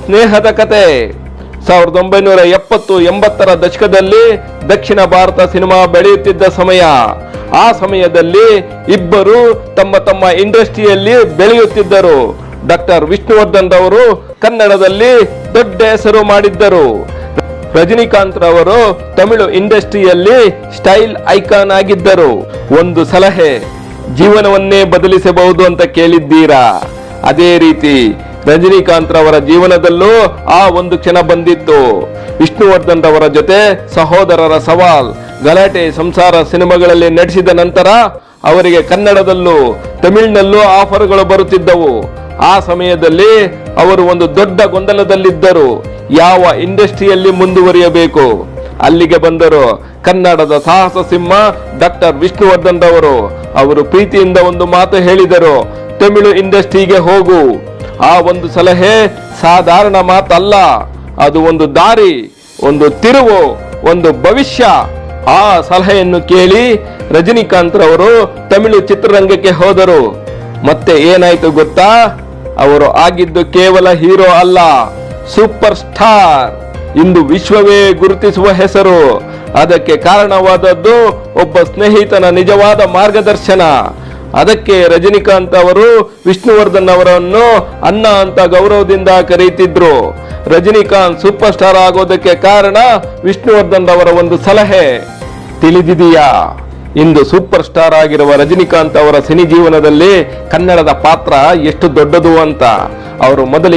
ಸ್ನೇಹದ ಕತೆ. 1970-80ರ ದಶಕದಲ್ಲಿ ದಕ್ಷಿಣ ಭಾರತ ಸಿನಿಮಾ ಬೆಳೆಯುತ್ತಿದ್ದ ಸಮಯ. ಆ ಸಮಯದಲ್ಲಿ ಇಬ್ಬರು ತಮ್ಮ ತಮ್ಮ ಇಂಡಸ್ಟ್ರಿಯಲ್ಲಿ ಬೆಳೆಯುತ್ತಿದ್ದರು. ಡಾಕ್ಟರ್ ವಿಷ್ಣುವರ್ಧನ್ ರವರು ಕನ್ನಡದಲ್ಲಿ ದೊಡ್ಡ ಹೆಸರು ಮಾಡಿದ್ದರು. ರಜನಿಕಾಂತ್ ರವರು ತಮಿಳು ಇಂಡಸ್ಟ್ರಿಯಲ್ಲಿ ಸ್ಟೈಲ್ ಐಕಾನ್ ಆಗಿದ್ದರು. ಒಂದು ಸಲಹೆ, ಜೀವನವನ್ನೇ ಬದಲಿಸಬಹುದು ಅಂತ ಕೇಳಿದ್ದೀರಾ? ಅದೇ ರೀತಿ ರಜನಿಕಾಂತ್ ರವರ ಜೀವನದಲ್ಲೂ ಆ ಒಂದು ಕ್ಷಣ ಬಂದಿತ್ತು. ವಿಷ್ಣುವರ್ಧನ್ ರವರ ಜೊತೆ ಸಹೋದರರ ಸವಾಲ್, ಗಲಾಟೆ, ಸಂಸಾರ ಸಿನಿಮಾಗಳಲ್ಲಿ ನಟಿಸಿದ ನಂತರ ಅವರಿಗೆ ಕನ್ನಡದಲ್ಲೂ ತಮಿಳಿನಲ್ಲೂ ಆಫರ್ಗಳು ಬರುತ್ತಿದ್ದವು. ಆ ಸಮಯದಲ್ಲಿ ಅವರು ಒಂದು ದೊಡ್ಡ ಗೊಂದಲದಲ್ಲಿದ್ದರು. ಯಾವ ಇಂಡಸ್ಟ್ರಿಯಲ್ಲಿ ಮುಂದುವರಿಯಬೇಕು? ಅಲ್ಲಿಗೆ ಬಂದರು ಕನ್ನಡದ ಸಾಹಸ ಸಿಂಹ ಡಾಕ್ಟರ್ ವಿಷ್ಣುವರ್ಧನ್ ರವರು. ಅವರು ಪ್ರೀತಿಯಿಂದ ಒಂದು ಮಾತು ಹೇಳಿದರು, ತಮಿಳು ಇಂಡಸ್ಟ್ರಿಗೆ ಹೋಗು. ಆ ಒಂದು ಸಲಹೆ ಸಾಧಾರಣ ಮಾತಲ್ಲ, ಅದು ಒಂದು ದಾರಿ, ಒಂದು ತಿರುವು, ಒಂದು ಭವಿಷ್ಯ. ಆ ಸಲಹೆಯನ್ನು ಕೇಳಿ ರಜನಿಕಾಂತ್ ರವರು ತಮಿಳು ಚಿತ್ರರಂಗಕ್ಕೆ ಹೋದರು. ಮತ್ತೆ ಏನಾಯ್ತು ಗೊತ್ತಾ? ಅವರು ಆಗಿದ್ದು ಕೇವಲ ಹೀರೋ ಅಲ್ಲ, ಸೂಪರ್ ಸ್ಟಾರ್. ಇಂದು ವಿಶ್ವವೇ ಗುರುತಿಸುವ ಹೆಸರು. ಅದಕ್ಕೆ ಕಾರಣವಾದದ್ದು ಒಬ್ಬ ಸ್ನೇಹಿತನ ನಿಜವಾದ ಮಾರ್ಗದರ್ಶನ. ಅದಕ್ಕೆ ರಜನಿಕಾಂತ್ ಅವರು ವಿಷ್ಣುವರ್ಧನ್ ಅವರನ್ನು ಅಣ್ಣ ಅಂತ ಗೌರವದಿಂದ ಕರೆಯುತ್ತಿದ್ರು. ರಜನಿಕಾಂತ್ ಸೂಪರ್ ಸ್ಟಾರ್ ಆಗೋದಕ್ಕೆ ಕಾರಣ ವಿಷ್ಣುವರ್ಧನ್ ಅವರ ಒಂದು ಸಲಹೆ. ತಿಳಿದಿದೆಯಾ? ಇಂದು ಸೂಪರ್ ಸ್ಟಾರ್ ಆಗಿರುವ ರಜನಿಕಾಂತ್ ಅವರ ಸಿನಿ ಜೀವನದಲ್ಲಿ ಕನ್ನಡದ ಪಾತ್ರ ಎಷ್ಟು ದೊಡ್ಡದು ಅಂತ. ಅವರು ಮೊದಲಿಗೆ